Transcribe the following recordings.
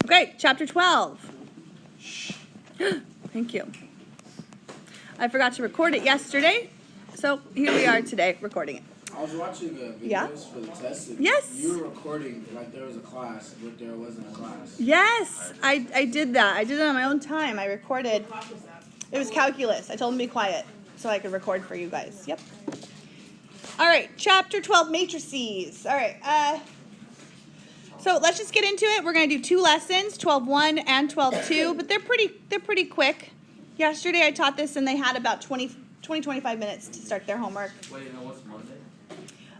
Great, chapter 12. Thank you. I forgot to record it yesterday, so here we are today recording it. I was watching videos for the test. And yes. You were recording like there was a class, but there wasn't a class. Yes, I did that. I did it on my own time. I recorded. It was calculus. I told them to be quiet so I could record for you guys. Yep. All right, chapter 12, matrices. All right. So let's just get into it. We're going to do two lessons, 12.1 and 12.2, but they're pretty quick. Yesterday I taught this and they had about 25 minutes to start their homework. Wait, no, what's Monday?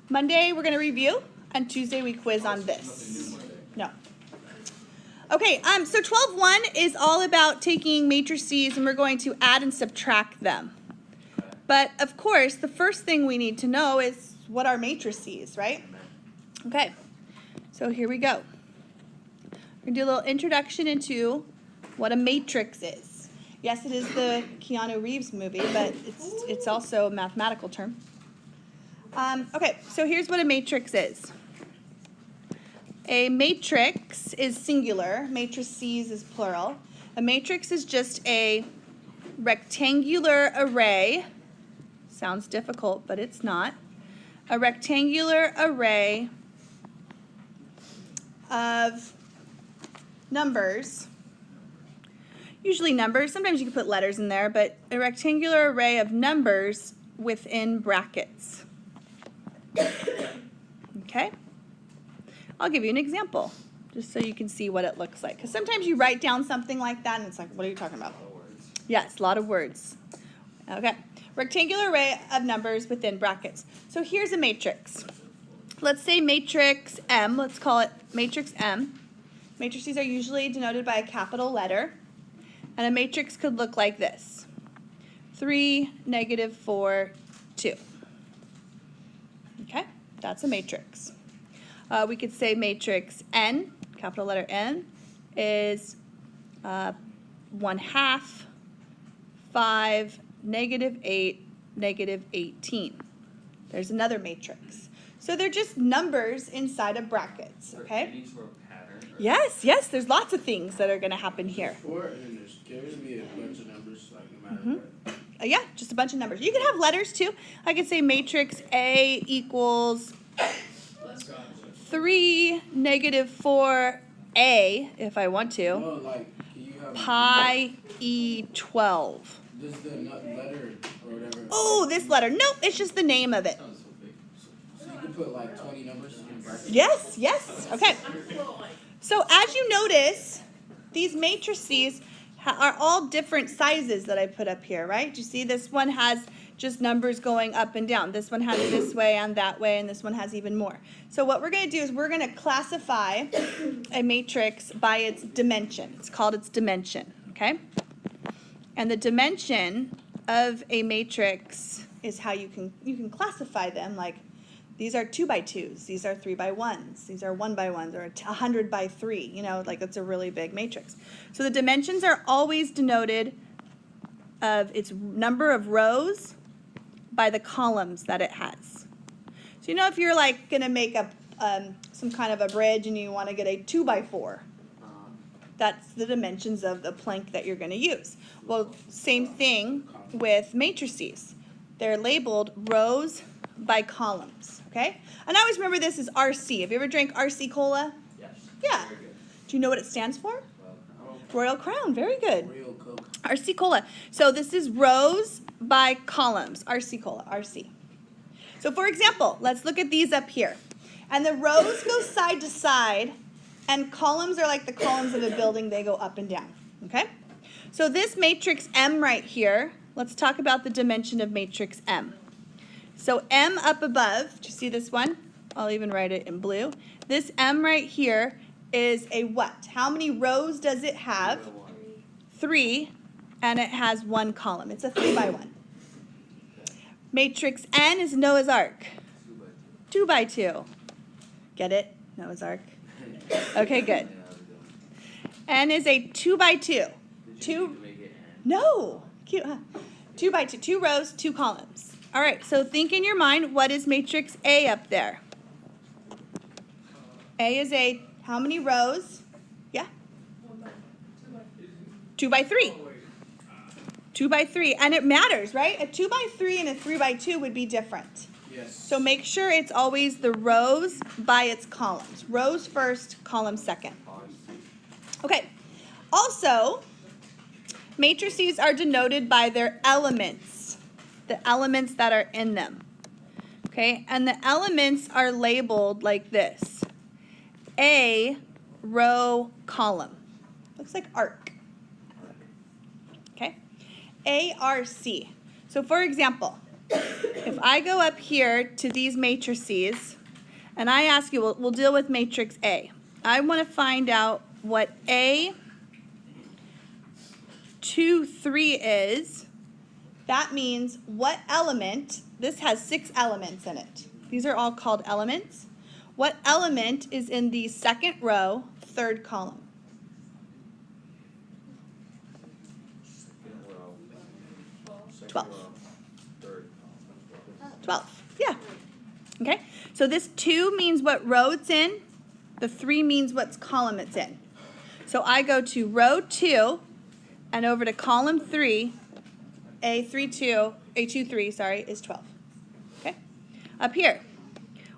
Monday we're going to review, and Tuesday we quiz on this. No. Okay, so 12.1 is all about taking matrices and we're going to add and subtract them. But of course, the first thing we need to know is what are matrices, right? Okay, so here we go. We're going to do a little introduction into what a matrix is. Yes, it is the Keanu Reeves movie, but it's also a mathematical term. Okay, so here's what a matrix is. A matrix is singular. Matrices is plural. A matrix is just a rectangular array. Sounds difficult, but it's not. A rectangular array of numbers. Usually numbers. Sometimes you can put letters in there, but a rectangular array of numbers within brackets. Okay? I'll give you an example, just so you can see what it looks like. Because sometimes you write down something like that, and it's like, what are you talking about? Yes, a lot of words. Okay. Rectangular array of numbers within brackets. So here's a matrix. Let's say matrix M. Let's call it matrix M. Matrices are usually denoted by a capital letter. And a matrix could look like this. 3, -4, 2. Okay, that's a matrix. We could say matrix N, capital letter N, is 1/2, 5, -8, -18. There's another matrix. So they're just numbers inside of brackets, okay? Yes, there's lots of things that are going to happen here. Or there's going to be a bunch of numbers, like no matter what. Yeah, just a bunch of numbers. You can have letters too. I could say matrix A equals 3, -4A, if I want to. No, like, you have Pi E12. Just the letter or whatever. Oh, this letter. Nope, it's just the name of it. So you can put like 20 numbers in brackets? Yes. Okay. So as you notice, these matrices are all different sizes that I put up here, right? You see this one has just numbers going up and down. This one has it this way and that way, and this one has even more. So what we're going to do is we're going to classify a matrix by its dimension. It's called its dimension, okay? And the dimension of a matrix is how you can classify them. Like, these are 2x2s, these are 3x1s, these are 1x1s, or 100x3. You know, like, it's a really big matrix. So the dimensions are always denoted of its number of rows by the columns that it has. So you know, if you're like going to make up some kind of a bridge and you want to get a 2x4, that's the dimensions of the plank that you're going to use. Well, same thing with matrices. They're labeled rows by columns, okay? And I always remember this as RC. Have you ever drank RC Cola? Yes. Yeah. Do you know what it stands for? Royal Crown. Very good. Real Coke. RC Cola. So this is rows by columns. RC Cola. RC. So for example, let's look at these up here. And the rows go side to side, and columns are like the columns of a building. They go up and down, okay? So this matrix M right here, let's talk about the dimension of matrix M. So M up above, do you see this one? I'll even write it in blue. This M right here is a what? How many rows does it have? 3, and it has 1 column. It's a 3x1. Matrix N is Noah's Ark. 2x2. Get it? Noah's Ark. Okay, good. N is a 2x2. No. Cute, huh? 2x2. 2 rows, 2 columns. All right, so think in your mind, what is matrix A up there? A is a, how many rows? Yeah? 2 by 3. 2 by 3. And it matters, right? A 2 by 3 and a 3 by 2 would be different. Yes. So make sure it's always the rows by its columns. Rows first, columns second. Okay. Also, matrices are denoted by their elements, the elements that are in them. Okay, and the elements are labeled like this. A, row, column. Looks like arc. Okay, ARC. So for example, if I go up here to these matrices, and I ask you, we'll deal with matrix A. I want to find out what A 2, 3 is. That means what element, this has 6 elements in it. These are all called elements. What element is in the second row, third column? 12. 12, yeah. Okay, so this 2 means what row it's in. The 3 means what column it's in. So I go to row 2 and over to column 3, A23, sorry, is 12. Okay, up here,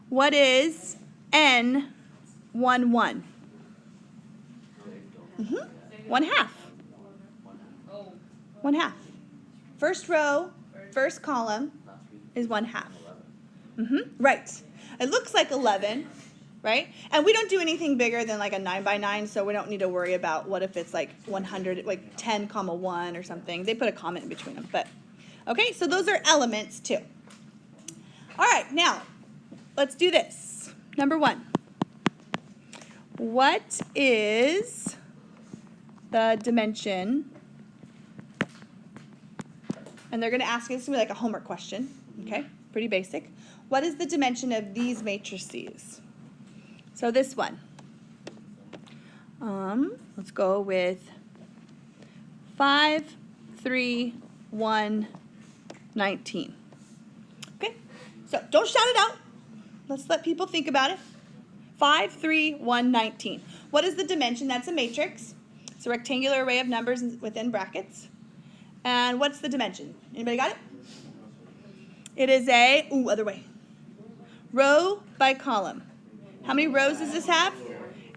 what is N11? 1/2. 1/2. First row, first column is 1/2. Right. It looks like 11, right? And we don't do anything bigger than like a 9 by 9, so we don't need to worry about what if it's like 100, like 10, 1 or something. They put a comma in between them. But okay, so those are elements too. All right, now let's do this. Number 1. What is the dimension? And they're going to ask you, this is going to be like a homework question, okay? Pretty basic. What is the dimension of these matrices? So this one. Let's go with 5, 3, 1, 19. Okay, so don't shout it out. Let's let people think about it. 5, 3, 1, 19. What is the dimension? That's a matrix. It's a rectangular array of numbers within brackets. And what's the dimension? Anybody got it? It is a, other way. Row by column. How many rows does this have?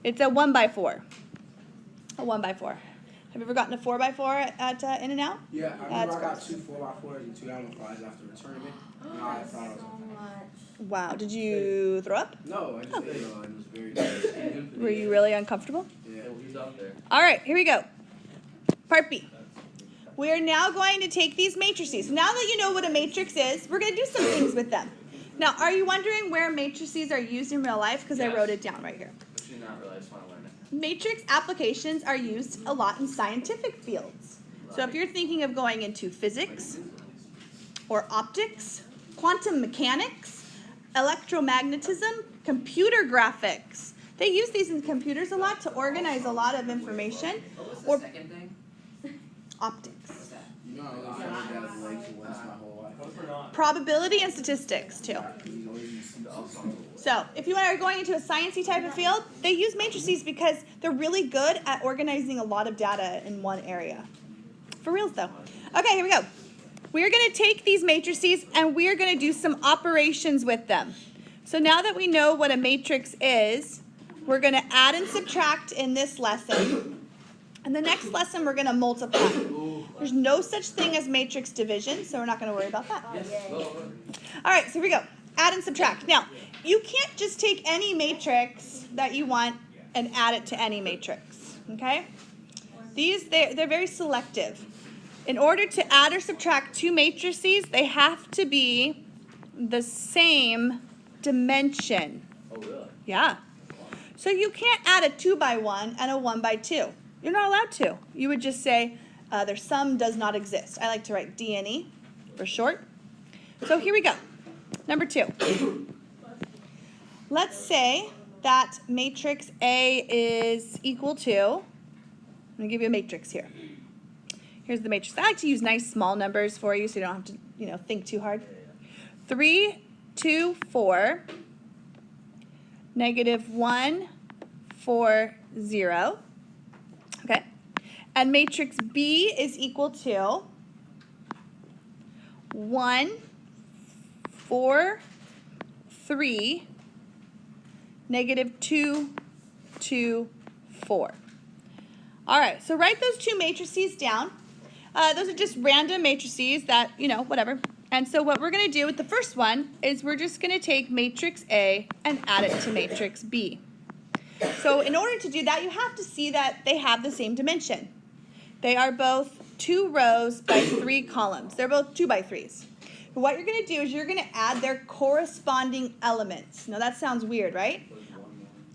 It's a 1 by 4. A 1 by 4. Have you ever gotten a 4 by 4 at In and Out? Yeah, I remember I got 2 4x4s and 2 Allen fries after a tournament. And I thought it was Wow, did you throw up? No, I just ate it. It was very good. Were you really uncomfortable? Yeah, he's up there. All right, here we go. Part B. We are now going to take these matrices. Now that you know what a matrix is, we're going to do some things with them. Now, are you wondering where matrices are used in real life? Because I wrote it down right here. But you're not really, I just want to learn it. Matrix applications are used a lot in scientific fields. So if you're thinking of going into physics or optics, quantum mechanics, electromagnetism, computer graphics, they use these in computers a lot to organize a lot of information. What was the second thing? Optics. You know, I only found that legs once my whole life. Probability and statistics too. So if you are going into a sciencey type of field, they use matrices because they're really good at organizing a lot of data in one area. For reals though. Okay, here we go. We're going to take these matrices and we're going to do some operations with them. So now that we know what a matrix is, we're going to add and subtract in this lesson. And the next lesson, we're going to multiply. There's no such thing as matrix division, so we're not going to worry about that. All right, so here we go. Add and subtract. Now, you can't just take any matrix that you want and add it to any matrix, okay? They're very selective. In order to add or subtract two matrices, they have to be the same dimension. Oh, really? Yeah. So you can't add a 2 by 1 and a 1 by 2. You're not allowed to. You would just say their sum does not exist. I like to write D&E for short. So here we go. Number 2. Let's say that matrix A is equal to, I'm going to give you a matrix here. Here's the matrix. I like to use nice small numbers for you so you don't have to, think too hard. 3, 2, 4, -1, 4, 0. Okay? And matrix B is equal to 1, 4, 3, -2, 2, 4. All right, so write those two matrices down. Those are just random matrices that, whatever. And so what we're going to do with the first one is we're just going to take matrix A and add it to matrix B. So in order to do that, you have to see that they have the same dimension. They are both 2 rows by 3 columns. They're both 2 by 3s. But what you're going to do is you're going to add their corresponding elements. Now that sounds weird, right?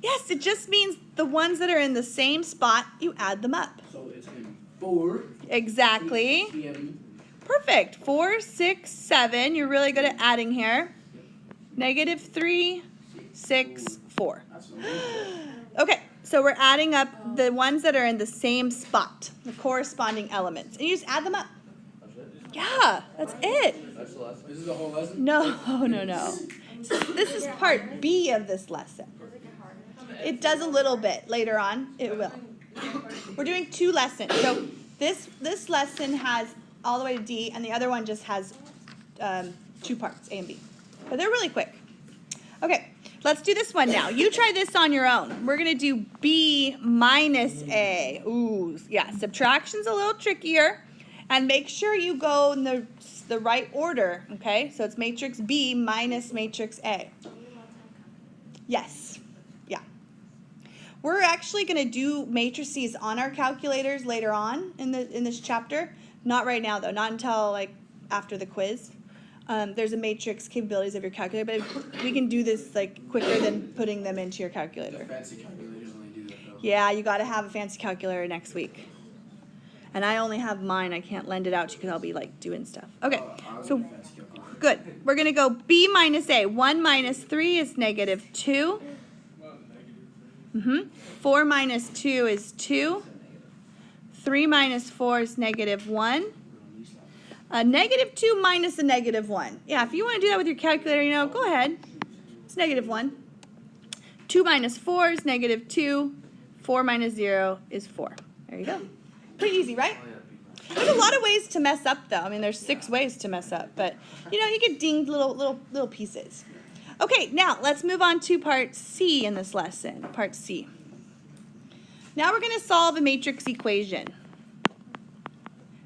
Yes, it just means the ones that are in the same spot, you add them up. So it's in 4. Exactly. 6, Perfect. 4, 6, 7. You're really good at adding here. -3, 6, 4. Okay, so we're adding up the ones that are in the same spot, the corresponding elements. And you just add them up. Yeah, that's it. This is the whole lesson? No. This is part B of this lesson. It does a little bit later on. It will. We're doing 2 lessons. So this lesson has all the way to D, and the other one just has 2 parts, A and B. But they're really quick. Okay, let's do this one now. You try this on your own. We're going to do B minus A. Ooh, yeah, subtraction's a little trickier. And make sure you go in the right order, okay? So it's matrix B minus matrix A. Yes. Yeah. We're actually going to do matrices on our calculators later on in this chapter. Not right now, though. Not until, after the quiz. There's a matrix capabilities of your calculator, but we can do this, quicker than putting them into your calculator. The fancy calculators only do that, though. Yeah, you got to have a fancy calculator next week. And I only have mine. I can't lend it out to you because I'll be, doing stuff. Okay, so good. We're going to go B minus A. 1 minus 3 is -2. 4 minus 2 is 2. 3 minus 4 is -1. -2 minus a -1. Yeah, if you want to do that with your calculator, go ahead. It's -1. 2 minus 4 is -2. 4 minus 0 is 4. There you go. Pretty easy, right? There's a lot of ways to mess up, though. I mean, there's 6 ways to mess up, but you get dinged little pieces. Okay, now let's move on to part C in this lesson. Part C. Now we're going to solve a matrix equation.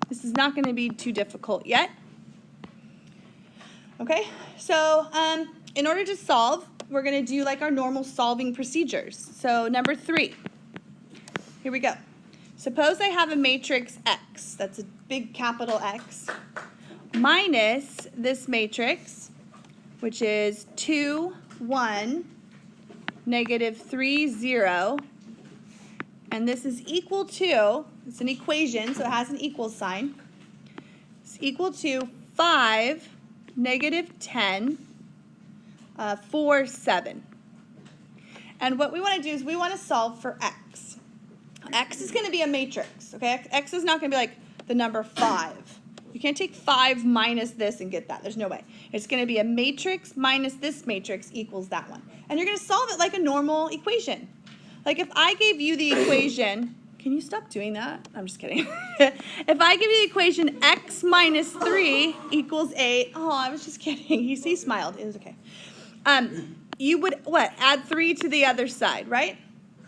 This is not going to be too difficult yet. Okay, so in order to solve, we're going to do our normal solving procedures. So number 3. Here we go. Suppose I have a matrix X, that's a big capital X, minus this matrix, which is 2, 1, -3, 0, and this is equal to, it's an equation, so it has an equal sign, it's equal to 5, -10, 4, 7. And what we want to do is we want to solve for X. X is going to be a matrix, okay? X is not going to be the number 5. You can't take 5 minus this and get that. There's no way. It's going to be a matrix minus this matrix equals that one. And you're going to solve it like a normal equation. If I gave you the equation, can you stop doing that? I'm just kidding. If I give you the equation X minus 3 equals 8. Oh, I was just kidding. He smiled. It was okay. You would, add 3 to the other side, right?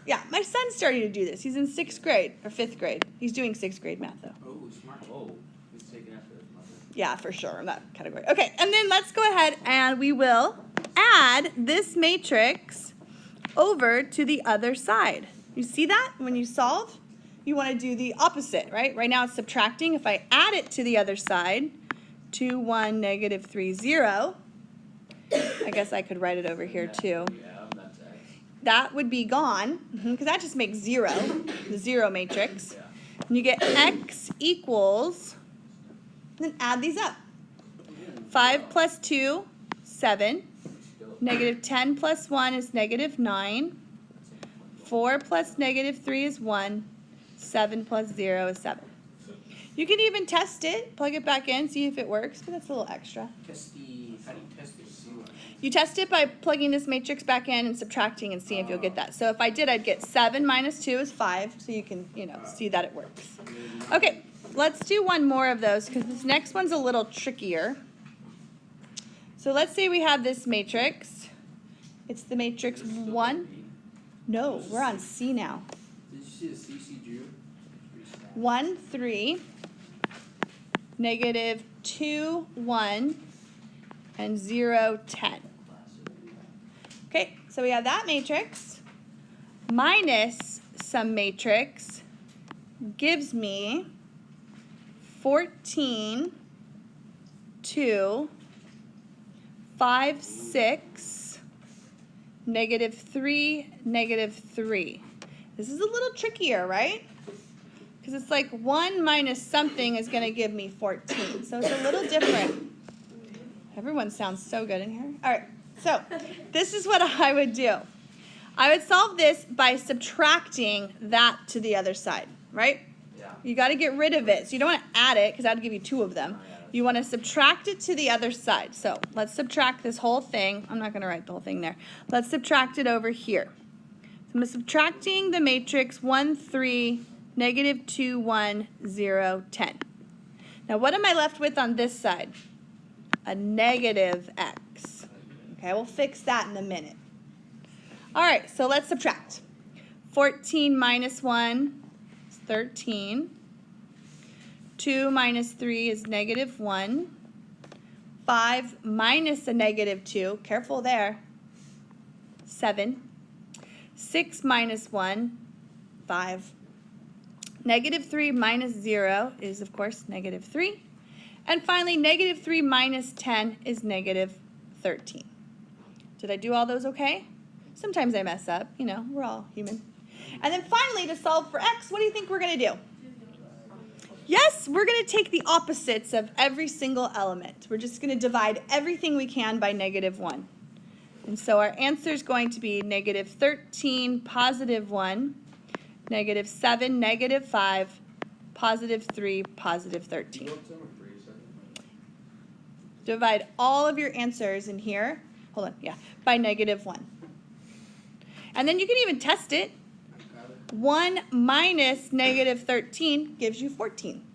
Yeah, my son's starting to do this. He's in 6th grade, or 5th grade. He's doing 6th grade math, though. Oh, smart. Oh, he's taking after his mother. Yeah, for sure, in that category. Okay, and then let's go ahead and we will add this matrix over to the other side. You see that? When you solve, you want to do the opposite, right? Right now it's subtracting. If I add it to the other side, 2, 1, -3, 0, I guess I could write it over here too. That would be gone, because that just makes 0, the 0 matrix. And you get X equals, then add these up. 5 plus 2, 7. -10 plus 1 is -9. 4 plus -3 is 1. 7 plus 0 is 7. You can even test it, plug it back in, see if it works, but that's a little extra. How do you test it? You test it by plugging this matrix back in and subtracting and seeing if you'll get that. So if I did, I'd get 7 minus 2 is 5, so you can, see that it works. Okay, let's do one more of those because this next one's a little trickier. So let's say we have this matrix. It's the matrix 1. No, we're on C now. Did you see the CC Drew? 1, 3, negative 2, 1, and 0, 10. Okay, so we have that matrix minus some matrix gives me 14, 2, 5, 6, negative 3, negative 3. This is a little trickier, right? Because it's like 1 minus something is going to give me 14. So it's a little different. Everyone sounds so good in here. All right, so this is what I would do. I would solve this by subtracting that to the other side, right? Yeah. You got to get rid of it. So you don't want to add it because that would give you 2 of them. You want to subtract it to the other side. So let's subtract this whole thing. I'm not going to write the whole thing there. Let's subtract it over here. So I'm subtracting the matrix 1, 3, negative 2, 1, 0, 10. Now what am I left with on this side? A negative x. Okay, we'll fix that in a minute. All right, so let's subtract. 14 minus 1 is 13. 2 minus 3 is negative 1. 5 minus a negative 2, careful there, 7. 6 minus 1, 5. Negative 3 minus 0 is, of course, negative 3. And finally, negative 3 minus 10 is negative 13. Did I do all those okay? Sometimes I mess up. We're all human. And then finally, to solve for x, what do you think we're going to do? Yes, we're going to take the opposites of every single element. We're just going to divide everything we can by negative 1. And so our answer is going to be negative 13, positive 1, negative 7, negative 5, positive 3, positive 13. Divide all of your answers in here, by negative 1. And then you can even test it. 1 minus negative 13 gives you 14.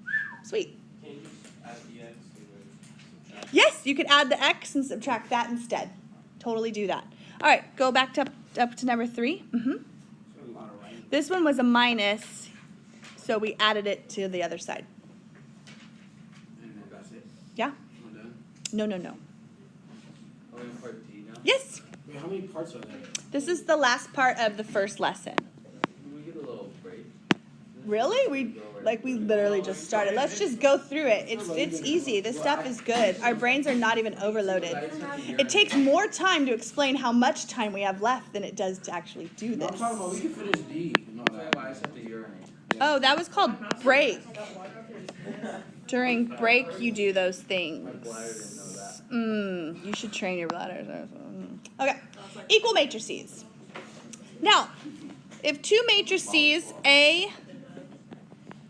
Sweet. Can you just add the x and subtract? Yes, you could add the x and subtract that instead. Totally do that. All right, go back to up to number 3. This one was a minus, so we added it to the other side. And then that's it. Yeah? I'm done. No. Are we on part D now? Yes. Wait, how many parts are there? This is the last part of the first lesson. Can we get a little break? Really? We literally just started. Let's just go through it. It's easy. This stuff is good. Our brains are not even overloaded. It takes more time to explain how much time we have left than it does to actually do No, I'm this. talking about we can finish D and all that. I just have to urinate. Oh, that was called break. During break, you do those things. My bladder didn't know that. You should train your bladder. Okay. Equal matrices. Now, if two matrices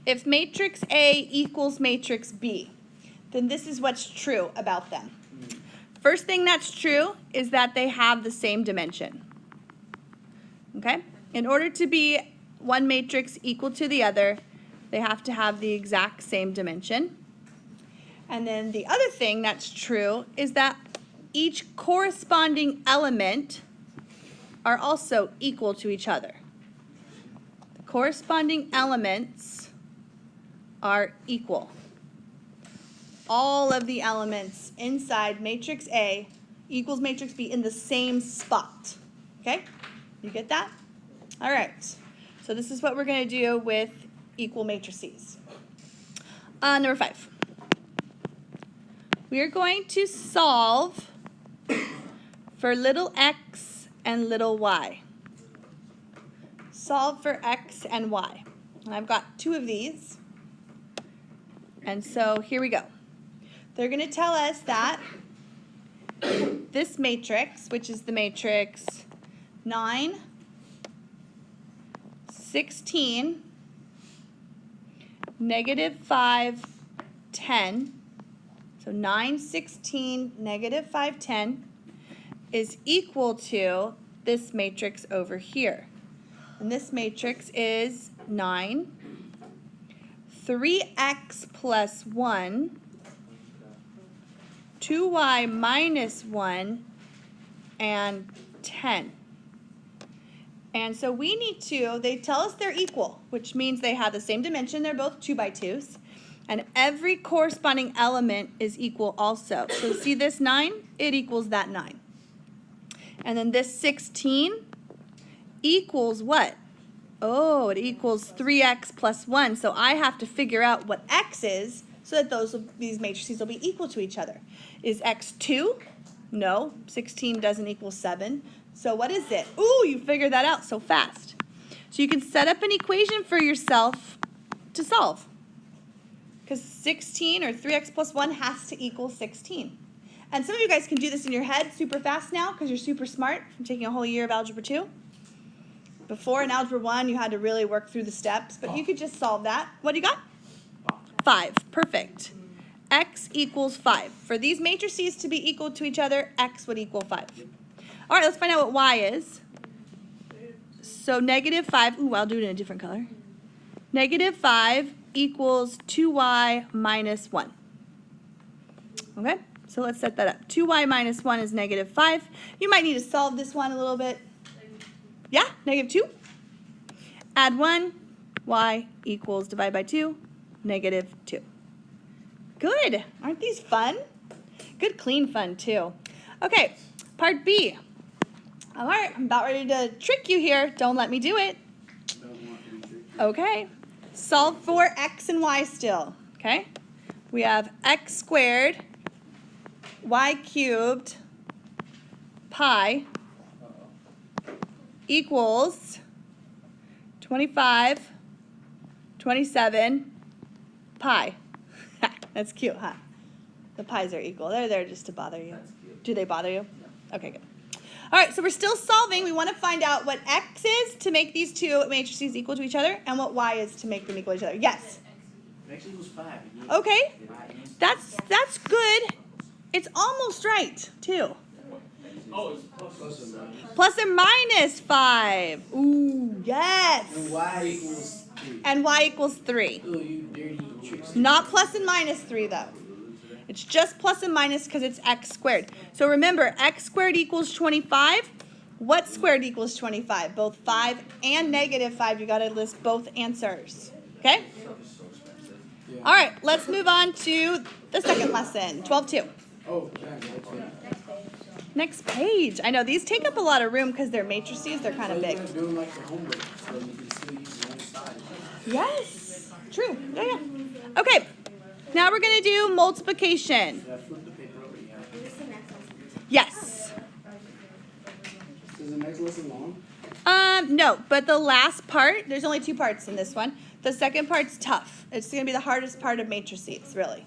if matrix A equals matrix B, then this is what's true about them. First thing that's true is that they have the same dimension. Okay? In order to be one matrix equal to the other, they have to have the exact same dimension. And then the other thing that's true is that each corresponding element are also equal to each other. The corresponding elements are equal. All of the elements inside matrix A equals matrix B in the same spot. Okay? You get that? All right. So this is what we're going to do with equal matrices. Number 5. We are going to solve for little x and little y. Solve for x and y. And I've got 2 of these. And so here we go. They're going to tell us that this matrix, which is the matrix 9, 16, negative 5, 10. So 9, 16, negative 5, 10. is equal to this matrix over here. And this matrix is 9, 3x plus 1, 2y minus 1, and 10. And so we need to, they tell us they're equal, which means they have the same dimension. They're both 2 by 2s. And every corresponding element is equal also. So see this 9? It equals that 9. And then this 16 equals what? Oh, it equals 3x plus 1. So I have to figure out what x is so that these matrices will be equal to each other. Is x 2? No. 16 doesn't equal 7. So what is it? Ooh, you figured that out so fast. So you can set up an equation for yourself to solve. Because 16 or 3x plus 1 has to equal 16. And some of you guys can do this in your head super fast now because you're super smart from taking a whole year of Algebra 2. Before in Algebra 1, you had to really work through the steps, but you could just solve that. What do you got? 5. Perfect. X equals 5. For these matrices to be equal to each other, x would equal 5. All right, let's find out what y is. So negative 5, ooh, I'll do it in a different color. Negative 5 equals 2y minus 1. Okay, so let's set that up. 2y minus 1 is negative 5. You might need to solve this one a little bit. Yeah, negative 2. Add 1, y equals, divide by 2, negative 2. Good. Aren't these fun? Good, clean fun, too. Okay, part B. All right, I'm about ready to trick you here. Don't let me do it. Okay. Solve for x and y still. Okay? We have x squared, y cubed, pi equals 25, 27, pi. That's cute, huh? The pi's are equal. They're there just to bother you. That's cute. Do they bother you? Okay, good. All right, so we're still solving. We want to find out what x is to make these two matrices equal to each other and what y is to make them equal to each other. Yes? X equals 5. Okay. That's good. It's almost right, too. Oh, it's Plus or minus. Plus or minus 5. Ooh, yes. And y equals 3. And y equals 3. Ooh, you dirty trickster. Not plus and minus 3, though. It's just plus and minus because it's x squared. So remember, x squared equals 25. What squared equals 25? Both 5 and negative 5. You got to list both answers. Okay? Yeah. All right, let's move on to the second lesson, 12-2. Oh, yeah, that's it. Next page. I know these take up a lot of room because they're matrices. They're kind of So big. you're doing like the homework so you can still use one side. Yes. True. Yeah, yeah. Okay. Now we're going to do multiplication. So I flip the paper over, yeah. Yes. Is the next lesson long? No, but the last part, there's only 2 parts in this one. The second part's tough. It's going to be the hardest part of matrices, really.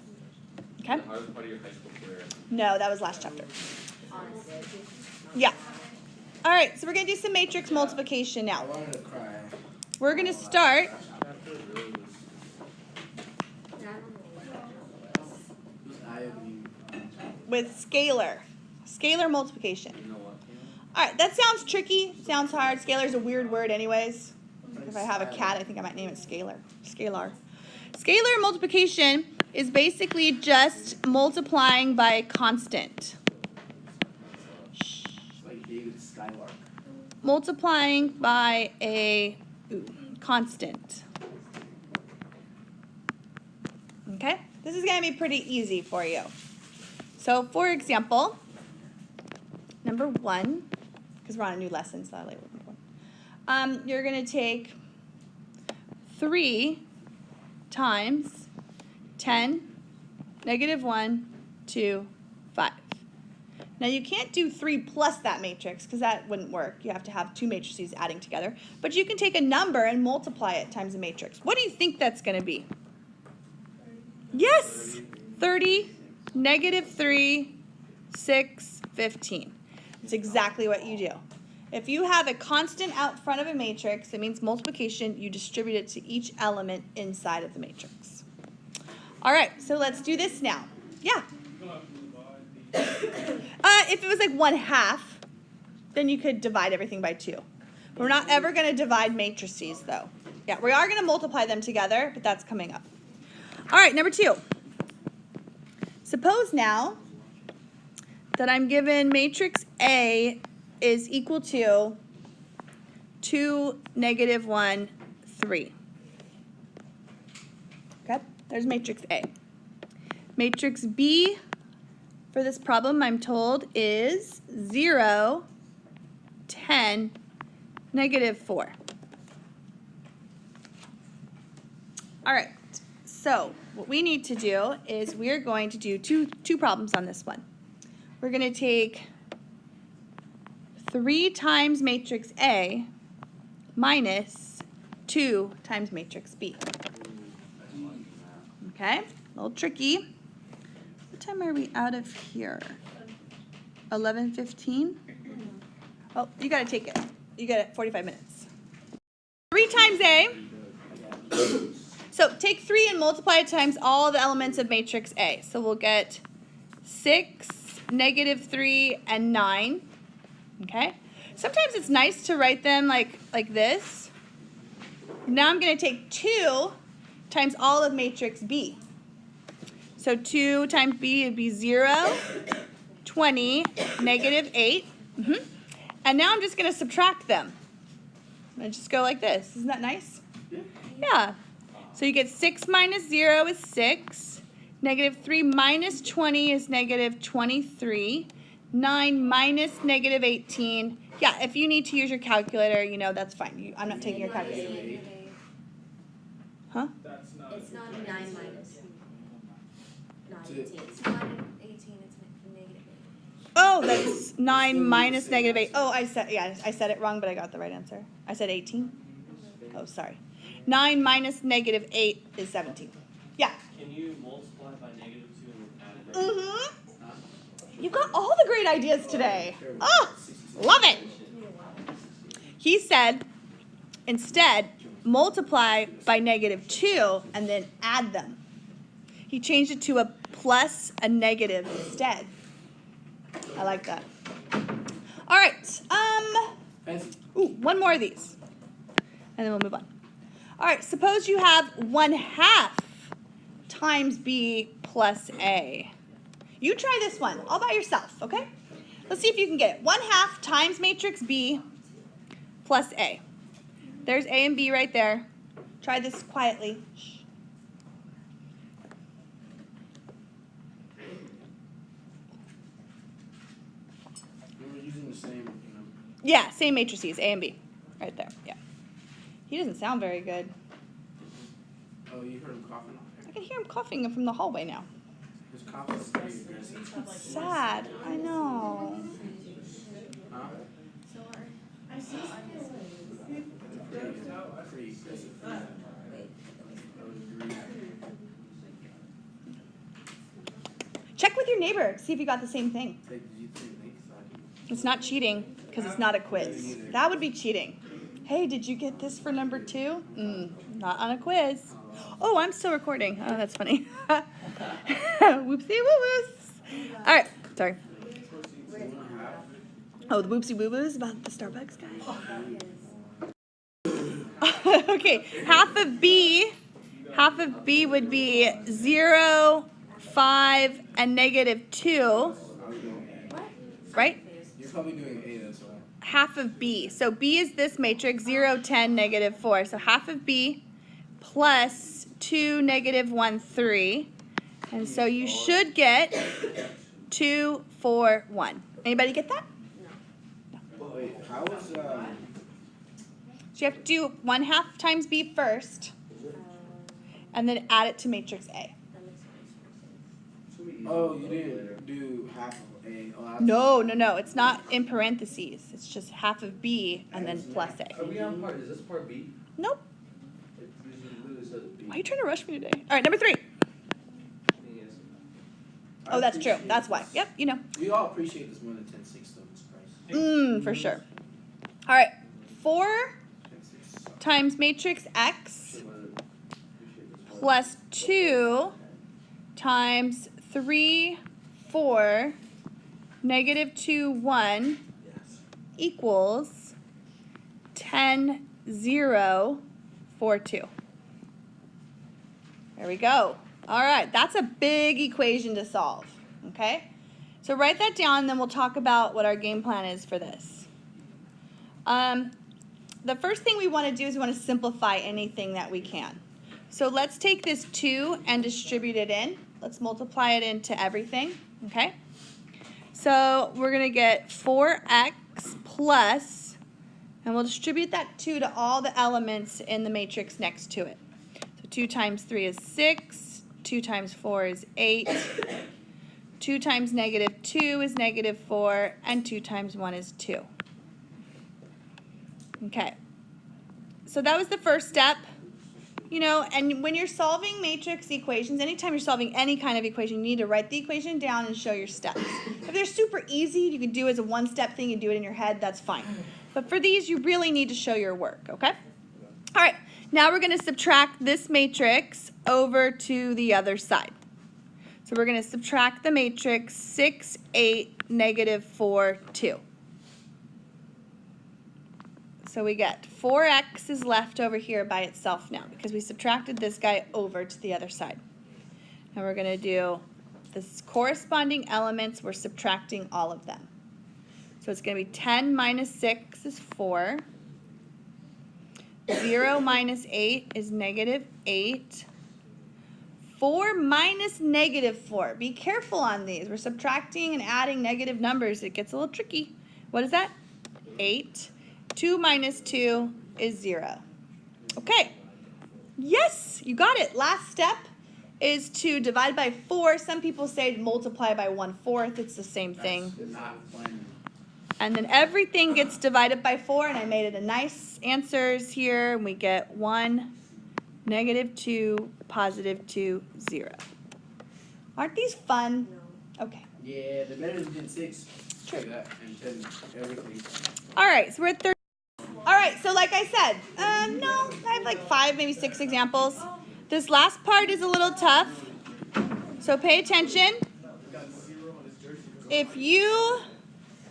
Okay? the hardest part of your high school career. No, that was last chapter. Yeah. All right, so we're going to do some matrix multiplication I now. wanted to cry. We're going to start Chapter really was. It was eye-opening. with scalar multiplication. You know what? All right, that sounds tricky, sounds hard. Scalar is a weird word anyways. If I have a cat, I think I might name it Scalar. Scalar. Scalar multiplication is basically just multiplying by a constant. It's like David Skylark. Multiplying by a constant. Okay? This is going to be pretty easy for you. So, for example, number 1, because we're on a new lesson, so I like number 1. You're going to take 3 times 10, negative 1, 2, 5. Now you can't do 3 plus that matrix because that wouldn't work. You have to have 2 matrices adding together. But you can take a number and multiply it times a matrix. What do you think that's going to be? Yes! 30, negative 3, 6, 15. That's exactly what you do. If you have a constant out front of a matrix, it means multiplication. You distribute it to each element inside of the matrix. All right, so let's do this now. Yeah? if it was like 1/2, then you could divide everything by 2. We're not ever going to divide matrices, though. Yeah, we are going to multiply them together, but that's coming up. All right, number 2. Suppose now that I'm given matrix A is equal to 2, -1, 3. Okay, there's matrix A. Matrix B for this problem, I'm told, is 0, 10, -4. All right, so what we need to do is we're going to do two problems on this one. We're going to take 3 times matrix A minus 2 times matrix B. Okay, a little tricky. What time are we out of here? 11:15? Oh, you got to take it. You got it, 45 minutes. 3 times A. So take 3 and multiply it times all the elements of matrix A. So we'll get 6, -3, and 9. Okay? Sometimes it's nice to write them like this. Now I'm going to take 2 times all of matrix B. So 2 times B would be 0, 20, -8. And now I'm just going to subtract them. I'm going to just go like this. Isn't that nice? Yeah. So you get 6 minus 0 is 6. -3 minus 20 is -23. 9 minus -18. Yeah, if you need to use your calculator, you know, that's fine. I'm not taking your calculator. Huh? It's not 9 minus. Not 18. It's not 18, it's -8. Oh, that's 9 minus -8. Oh, I said it wrong, but I got the right answer. I said 18. Oh, sorry. 9 minus -8 is 17. Yeah. Can you multiply by -2 and add it? You got all the great ideas today. Oh, love it. He said, instead, multiply by -2 and then add them. He changed it to a plus a negative instead. I like that. All right. One more of these, and then we'll move on. All right. Suppose you have 1/2 times B plus A. You try this one all by yourself, okay? Let's see if you can get it. 1/2 times matrix B plus A. There's A and B right there. Try this quietly. Shh. We're using the same, Yeah, same matrices, A and B. Right there, yeah. He doesn't sound very good. Oh, you heard him coughing? I can hear him coughing from the hallway now. His cough is pretty aggressive. It's sad, I know. Huh? Pretty aggressive. Check with your neighbor, see if you got the same thing. Did you think It's not cheating, because it's not a quiz. That would be cheating. Hey, did you get this for number 2? Not on a quiz. Oh, I'm still recording. Oh, that's funny. Whoopsie woo-woos. All right, sorry. Oh, the whoopsie woo-woos about the Starbucks guy? Okay, half of B would be 0, 5, and -2. Right? You're probably doing A, that's why. Half of B. So B is this matrix, 0, 10, -4. So half of B plus 2, -1, 3. And so you should get 2, 4, 1. Anybody get that? Well, wait, how is, So you have to do 1/2 times B first, and then add it to matrix A. oh, you didn't do half of A. Oh, that's No. It's not in parentheses. It's just half of B and then plus Are A. we on part? Is this part B? Nope. It literally says B. Why are you trying to rush me today? All right, number 3. Yes. Oh, that's true. That's why. Yep, you know. We all appreciate this more than 10/6 though, it's Christ. For sure. All right, 4 10/6. times matrix X plus 2 times 3, 4 -2, 1 equals 10, 0, 4, 2. There we go. All right, that's a big equation to solve, okay? So write that down, and then we'll talk about what our game plan is for this. The first thing we want to do is we want to simplify anything that we can. So let's take this 2 and distribute it in. Let's multiply it into everything, okay? So we're going to get 4x plus, and we'll distribute that 2 to all the elements in the matrix next to it. So 2 times 3 is 6, 2 times 4 is 8, 2 times -2 is -4, and 2 times 1 is 2. Okay, so that was the first step. You know, and when you're solving matrix equations, anytime you're solving any kind of equation, you need to write the equation down and show your steps. If they're super easy, you can do it as a one-step thing, you do it in your head, that's fine. But for these, you really need to show your work, okay? All right, now we're going to subtract this matrix over to the other side. So we're going to subtract the matrix 6, 8, -4, 2. So we get 4x is left over here by itself now because we subtracted this guy over to the other side. And we're going to do the corresponding elements, we're subtracting all of them. So it's going to be 10 minus 6 is 4. 0 minus 8 is -8. 4 minus -4. Be careful on these. We're subtracting and adding negative numbers. It gets a little tricky. What is that? 8. 2 minus 2 is 0. Okay. Yes, you got it. Last step is to divide by 4. Some people say multiply by 1/4. It's the same thing. And then everything gets divided by 4, and I made it a nice answers here. And we get 1, -2, +2, 0. Aren't these fun? Okay. Yeah, the better than 6. True. That and 10, everything. All right, so we're at 30. All right, so like I said, no, I have like 5, maybe 6 examples. This last part is a little tough, so pay attention. If you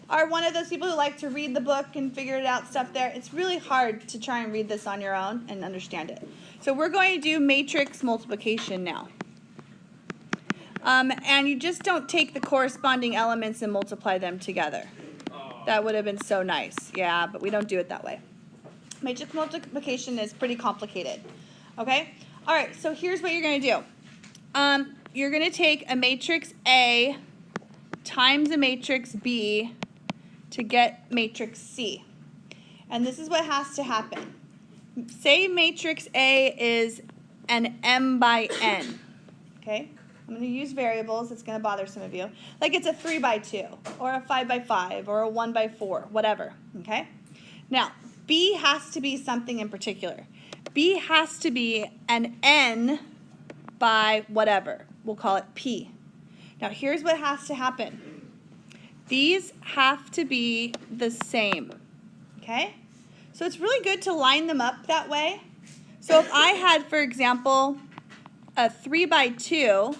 are one of those people who like to read the book and figure it out stuff there, it's really hard to try and read this on your own and understand it. So we're going to do matrix multiplication now. And you just don't take the corresponding elements and multiply them together. That would have been so nice. Yeah, but we don't do it that way. Matrix multiplication is pretty complicated. Okay? All right, so here's what you're going to do. You're going to take a matrix A times a matrix B to get matrix C. And this is what has to happen. Say matrix A is an m by n. Okay? I'm going to use variables. It's going to bother some of you. Like it's a 3 by 2 or a 5 by 5 or a 1 by 4, whatever. Okay? Now, B has to be something in particular. B has to be an n by whatever. We'll call it P. Now, here's what has to happen. These have to be the same. Okay? So it's really good to line them up that way. So if I had, for example, a 3 by 2,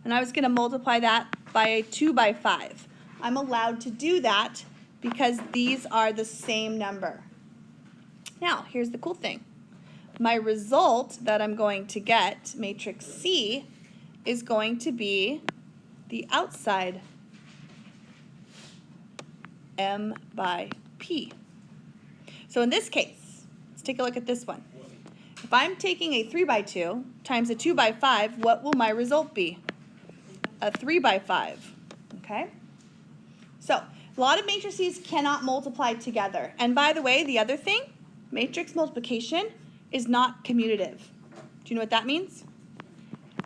and I was going to multiply that by a 2 by 5. I'm allowed to do that because these are the same number. Now, here's the cool thing. My result that I'm going to get, matrix C, is going to be the outside m by p. So in this case, let's take a look at this one. If I'm taking a 3 by 2 times a 2 by 5, what will my result be? A 3 by 5, okay? So, a lot of matrices cannot multiply together. And by the way, the other thing, matrix multiplication is not commutative. Do you know what that means?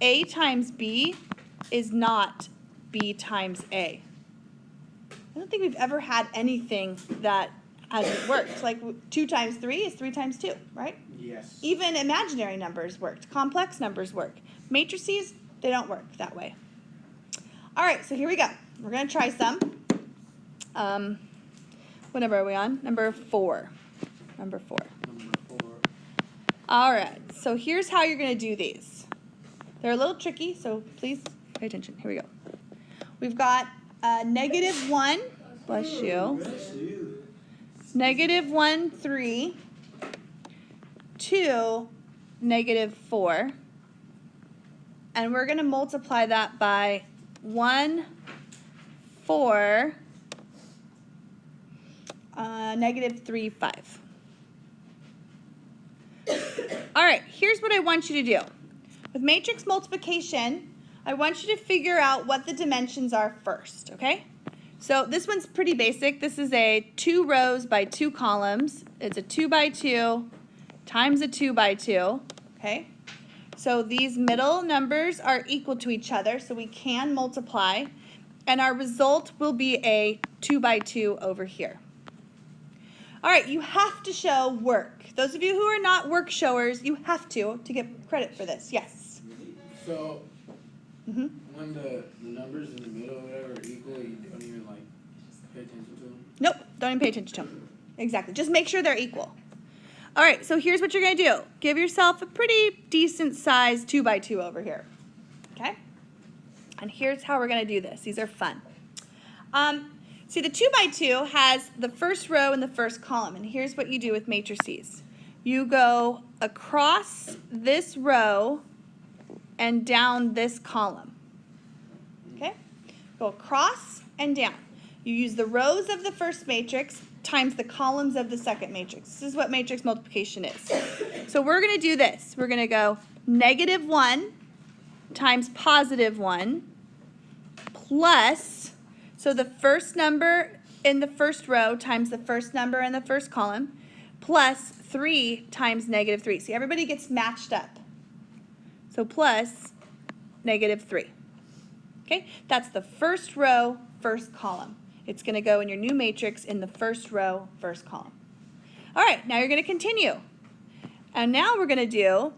A times B is not B times A. I don't think we've ever had anything that hasn't worked. Like 2 times 3 is 3 times 2, right? Yes. Even imaginary numbers worked. Complex numbers work. Matrices, they don't work that way. All right, so here we go. We're going to try some. What number are we on? Number 4. Number 4. All right, so here's how you're going to do these. They're a little tricky, so please pay attention. Here we go. We've got -1, bless you, -1, 3, 2, -4, and we're going to multiply that by 1, 4, -3, 5. All right, here's what I want you to do. With matrix multiplication, I want you to figure out what the dimensions are first, okay? So this one's pretty basic. This is a 2 rows by 2 columns. It's a 2 by 2 times a 2 by 2, okay? So these middle numbers are equal to each other, so we can multiply, and our result will be a 2 by 2 over here. All right, you have to show work. Those of you who are not work showers, you have to get credit for this. Yes? So, when the numbers in the middle or whatever are equal, you don't even like pay attention to them? Nope, don't even pay attention to them. Exactly, just make sure they're equal. All right, so here's what you're going to do. Give yourself a pretty decent size 2 by 2 over here, okay? And here's how we're going to do this. These are fun. See, the 2 by 2 has the first row and the first column, and here's what you do with matrices. You go across this row and down this column, okay? Go across and down. You use the rows of the first matrix times the columns of the second matrix. This is what matrix multiplication is. So we're going to do this. We're going to go -1 times +1 plus, so the first number in the first row times the first number in the first column, plus 3 times -3. See, everybody gets matched up. So plus -3. Okay, that's the first row, first column. It's going to go in your new matrix in the first row, first column. All right, now you're going to continue. And now we're going to do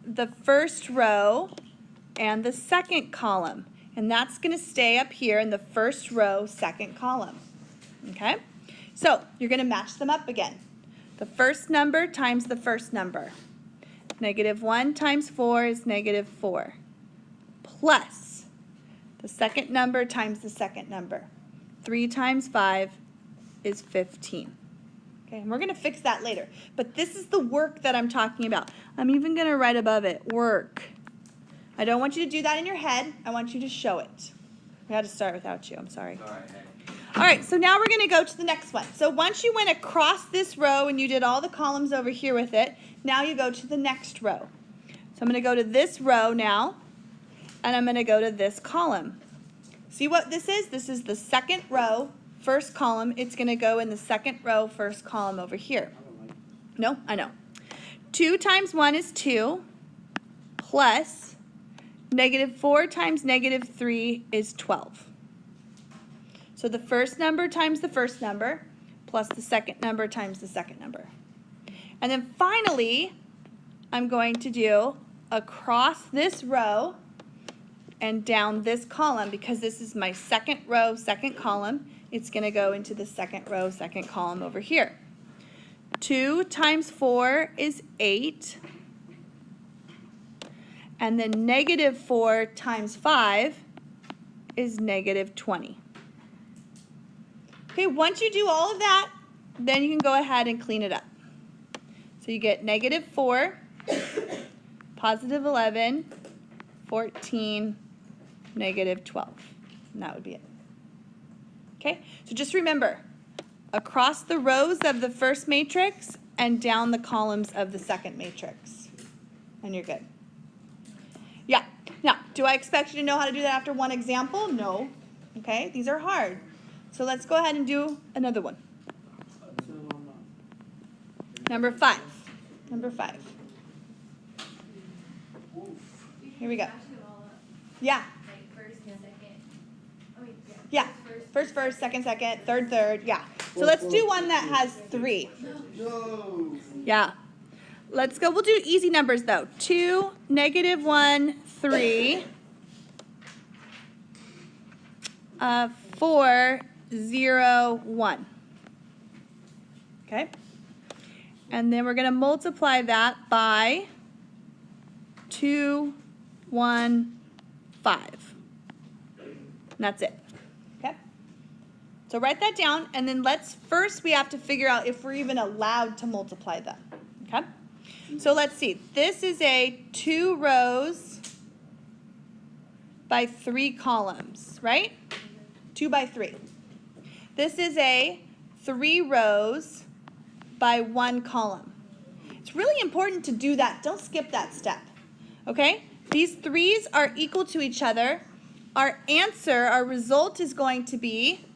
the first row and the second column. And that's going to stay up here in the first row, second column. Okay? So you're going to match them up again. The first number times the first number. -1 times 4 is -4. Plus the second number times the second number. 3 times 5 is 15. Okay, and we're going to fix that later. But this is the work that I'm talking about. I'm even going to write above it, work. I don't want you to do that in your head. I want you to show it. We had to start without you. I'm sorry. All right, so now we're going to go to the next one. So once you went across this row and you did all the columns over here with it, now you go to the next row. So I'm going to go to this row now, and I'm going to go to this column. See what this is? This is the second row, first column. It's going to go in the second row, first column over here. No? I know. 2 times 1 is 2, plus -4 times -3 is 12. So the first number times the first number, plus the second number times the second number. And then finally, I'm going to do across this row and down this column, because this is my second row, second column. It's going to go into the second row, second column over here. 2 times 4 is 8. And then -4 times 5 is -20. Okay, once you do all of that, then you can go ahead and clean it up. So you get -4, +11, 14, -12. And that would be it. Okay, so just remember, across the rows of the first matrix and down the columns of the second matrix. And you're good. Yeah, now, do I expect you to know how to do that after one example? No. Okay, these are hard. So let's go ahead and do another one. Number 5. Number 5. Here we go. Yeah. Yeah. First, second, third. Yeah. So let's do one that has 3. Yeah. Let's go. We'll do easy numbers though. 2, -1, 3. 4, 0, 1. Okay? And then we're going to multiply that by 2, 1, 5. And that's it. Okay? So write that down, and then we have to figure out if we're even allowed to multiply them, okay? So let's see. This is a 2 rows by 3 columns, right? 2 by 3. This is a 3 rows by 1 column. It's really important to do that. Don't skip that step, okay? These 3's are equal to each other. Our answer, our result is going to be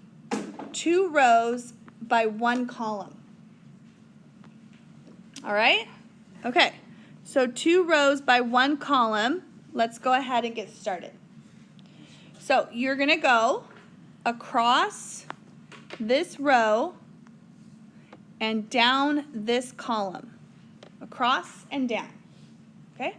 2 rows by 1 column. All right? Okay, so 2 rows by 1 column. Let's go ahead and get started. So you're going to go across this row and down this column. Across and down. Okay?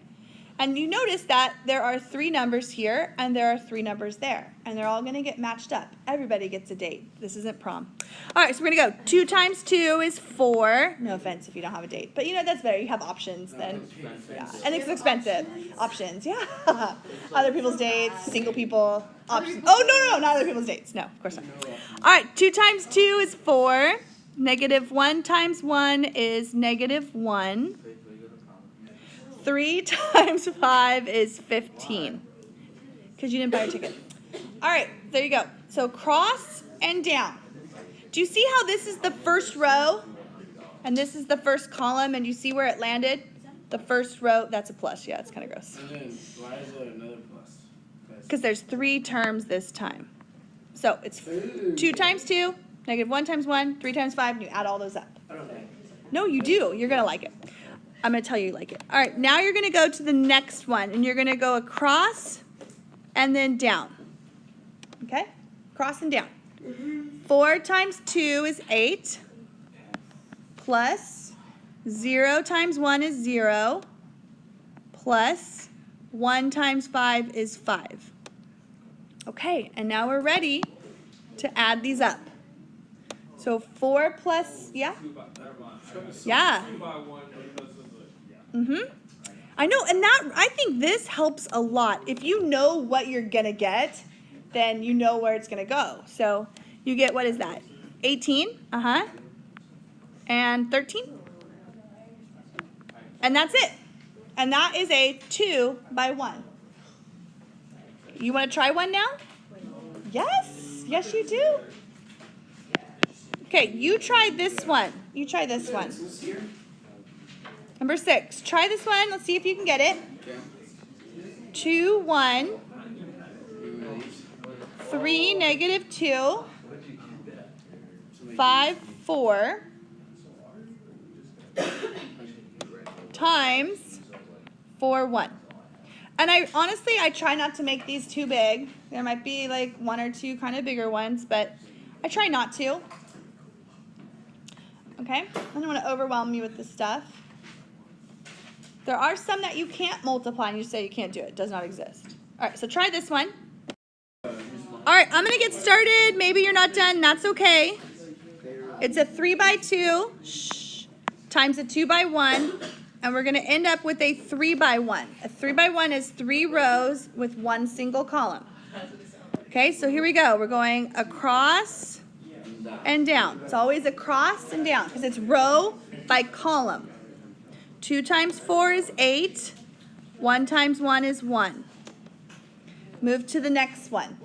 And you notice that there are 3 numbers here and there are 3 numbers there. And they're all going to get matched up. Everybody gets a date. This isn't prom. All right, so we're going to go. 2 times 2 is 4. No offense if you don't have a date. But you know, that's better. You have options then. Yeah. And it's expensive. Options, yeah. Other people's dates, single people, options. Oh, no, not other people's dates. No, of course not. All right, 2 times 2 is 4. Negative 1 times 1 is negative 1. 3 times 5 is 15. Because you didn't buy a ticket. All right, there you go. So cross and down. Do you see how this is the first row? And this is the first column, and you see where it landed? The first row, that's a plus. Yeah, it's kind of gross. And then why is there another plus? Because there's 3 terms this time. So it's 2 times 2, negative 1 times 1, 3 times 5, and you add all those up. No, you do. You're going to like it. I'm going to tell you like it. All right, now you're going to go to the next one, and you're going to go across and then down. Okay? Cross and down. 4 times 2 is 8, plus 0 times 1 is 0, plus 1 times 5 is 5. Okay, and now we're ready to add these up. So 4 plus, yeah? Yeah. I know, and I think this helps a lot. If you know what you're going to get, then you know where it's going to go. So you get, what is that? 18, and 13. And that's it. And that is a 2 by 1. You want to try one now? Yes. Yes, you do. Okay, you try this one. You try this one. Number 6. Try this one. Let's see if you can get it. 2, 1. 3, negative 2. 5, 4. Times 4, 1. And I try not to make these too big. There might be like 1 or 2 kind of bigger ones, but I try not to. Okay? I don't want to overwhelm you with this stuff. There are some that you can't multiply and you say you can't do it. It does not exist. All right, so try this one. All right, I'm going to get started. Maybe you're not done. That's okay. It's a 3 by 2 times a 2 by 1. And we're going to end up with a 3 by 1. A 3 by 1 is 3 rows with 1 single column. Okay, so here we go. We're going across and down. It's always across and down because it's row by column. 2 times 4 is 8. 1 times 1 is 1. Move to the next one.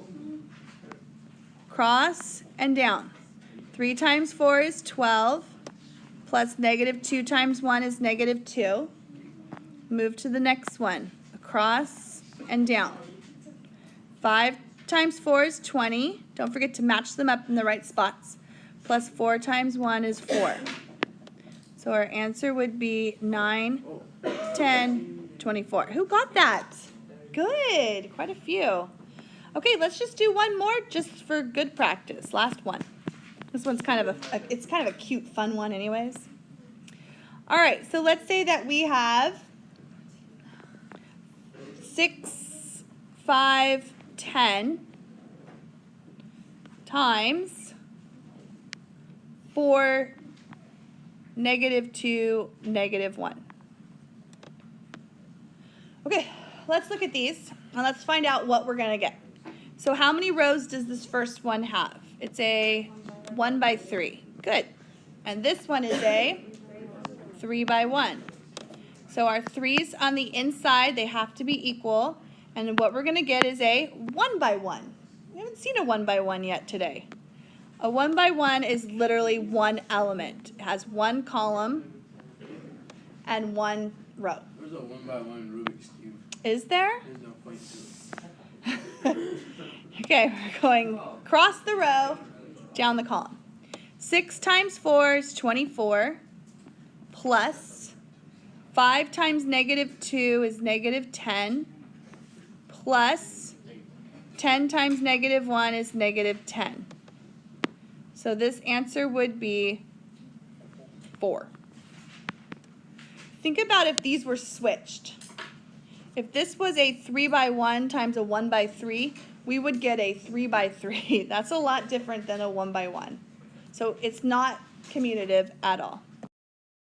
Cross and down. 3 times 4 is 12. Plus negative 2 times 1 is negative 2. Move to the next one. Across and down. 5 times 4 is 20. Don't forget to match them up in the right spots. Plus 4 times 1 is 4. So our answer would be 9, 10, 24. Who got that? Good. Quite a few. Okay, let's just do one more just for good practice. Last one. This one's kind of it's kind of a cute, fun one anyways. All right, so let's say that we have 6, 5, 10 times 4, negative 2, negative 1. Okay, let's look at these and let's find out what we're going to get. So how many rows does this first one have? It's a 1 by 3. Good. And this one is a 3 by 1. So our 3's on the inside, they have to be equal. And what we're going to get is a 1 by 1. We haven't seen a 1 by 1 yet today. A 1 by 1 is literally one element. It has one column and one row. There's a 1 by 1 Rubik's Cube. Is there? There's no point to it. Okay, we're going across the row, down the column. 6 times 4 is 24, plus 5 times negative 2 is negative 10, plus 10 times negative 1 is negative 10. So this answer would be 4. Think about if these were switched. If this was a 3 by 1 times a 1 by 3, we would get a 3 by 3. That's a lot different than a 1 by 1. So it's not commutative at all.